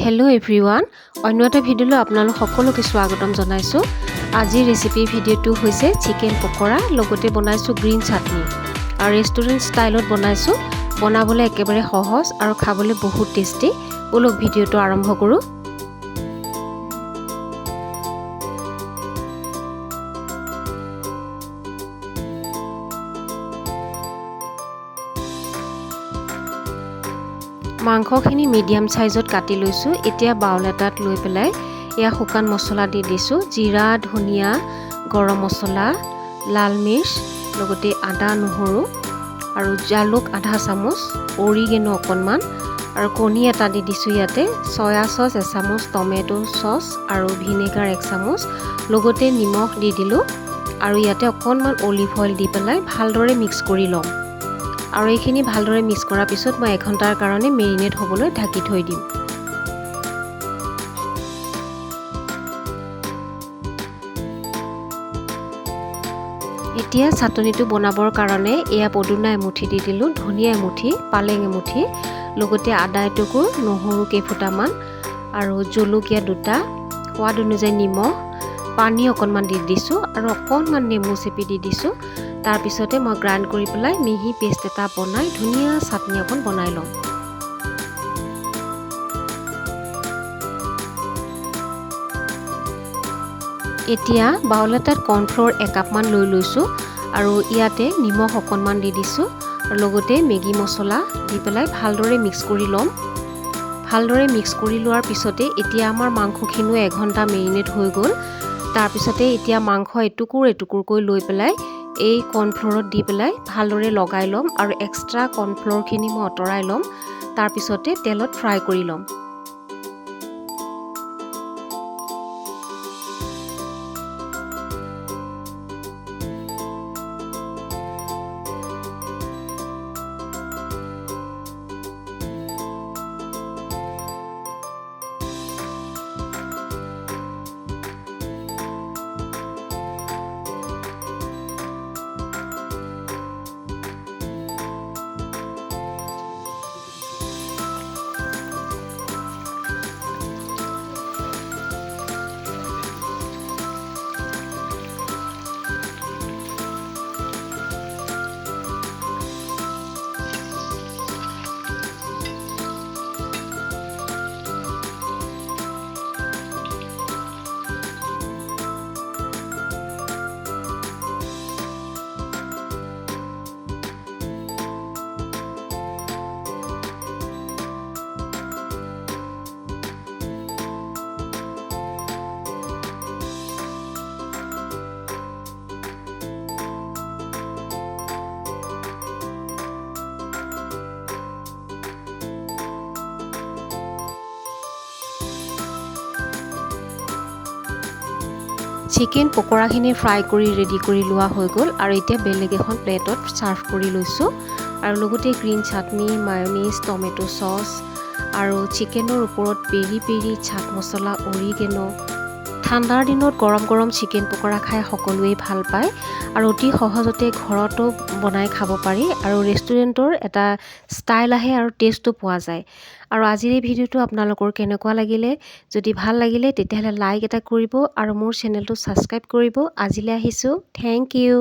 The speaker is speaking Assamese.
হেল্ল' এভৰিৱান, অন্য এটা ভিডিঅ'লৈ আপোনালোক সকলোকে স্বাগতম জনাইছোঁ। আজিৰ ৰেচিপি ভিডিঅ'টো হৈছে চিকেন পকৰা, লগতে বনাইছোঁ গ্ৰীণ চাটনি আৰু ৰেষ্টুৰেণ্ট ষ্টাইলত বনাইছোঁ। বনাবলৈ একেবাৰে সহজ আৰু খাবলৈ বহুত টেষ্টি। বলক ভিডিঅ'টো আৰম্ভ কৰোঁ। মাংসখিনি মিডিয়াম সাইজত কাটি লৈছোঁ। এতিয়া বাউল এটাত লৈ পেলাই এয়া শুকান মছলা দি দিছোঁ। জিৰা, ধনিয়া, গৰম মছলা, লাল মিৰ্চ, লগতে আদা নহৰু আৰু জালুক আধা চামুচ, অৰিগেনো অকণমান আৰু কণী এটা দি দিছোঁ। ইয়াতে চয়া চচ এচামুচ, টমেটো চচ আৰু ভিনেগাৰ 1 চামুচ, লগতে নিমখ দি দিলোঁ আৰু ইয়াতে অকণমান অলিভ অইল দি পেলাই ভালদৰে মিক্স কৰি ল'ম। আৰু এইখিনি ভালদৰে মিক্স কৰাৰ পিছত মই 1 ঘণ্টাৰ কাৰণে মেৰিনেট হ'বলৈ ঢাকি থৈ দিম। এতিয়া চাটনিটো বনাবৰ কাৰণে এয়া পদুনা এমুঠি দি দিলোঁ, ধনিয়া এমুঠি, পালেং এমুঠি, লগতে আদা এটুকুৰ, নহৰু কেইফুটামান আৰু জলকীয়া 2টা, সোৱাদ অনুযায়ী নিমখ, পানী অকণমান দি দিছোঁ আৰু অকণমান নেমু চেপি দি দিছোঁ। তাৰপিছতে মই গ্ৰাইণ্ড কৰি পেলাই মিহি পেষ্ট এটা বনাই ধুনীয়া চাটনি অকণ বনাই ল'ম। এতিয়া বাউল এটাত কৰ্ণফ্ল'ৰ 1 কাপমান লৈ লৈছোঁ আৰু ইয়াতে নিমখ অকণমান দি দিছোঁ আৰু লগতে মেগী মছলা দি পেলাই ভালদৰে মিক্স কৰি ল'ম। ভালদৰে মিক্স কৰি লোৱাৰ পিছতে এতিয়া আমাৰ মাংসখিনিও 1 ঘণ্টা মেৰিনেট হৈ গ'ল। তাৰপিছতে এতিয়া মাংস এটুকুৰ এটুকুৰকৈ লৈ পেলাই এই কৰ্ণফ্ল'ৰত দি পেলাই ভালদৰে লগাই ল'ম আৰু এক্সট্ৰা কৰ্ণফ্ল'ৰখিনি মই আঁতৰাই ল'ম। তাৰপিছতে তেলত ফ্ৰাই কৰি ল'ম। চিকেন পকৰাখিনি ফ্ৰাই কৰি ৰেডি কৰি লোৱা হৈ গ'ল আৰু এতিয়া বেলেগ এখন প্লেটত ছাৰ্ভ কৰি লৈছোঁ আৰু লগতে গ্ৰীণ চাটনি, মায়নিজ, টমেটো চচ আৰু চিকেনৰ ওপৰত পেৰি পেৰি, চাট মছলা, অৰিগেনো। ঠাণ্ডাৰ দিনত গৰম গৰম চিকেন পকৰা খাই সকলোৱে ভাল পায় আৰু অতি সহজতে ঘৰতো বনাই খাব পাৰি আৰু ৰেষ্টুৰেণ্টৰ এটা ষ্টাইল আহে আৰু টেষ্টো পোৱা যায়। আৰু আজিৰ এই ভিডিঅ'টো আপোনালোকৰ কেনেকুৱা লাগিলে? যদি ভাল লাগিলে তেতিয়াহ'লে লাইক এটা কৰিব আৰু মোৰ চেনেলটো ছাবস্ক্ৰাইব কৰিব। আজিলৈ আহিছোঁ। Thank U.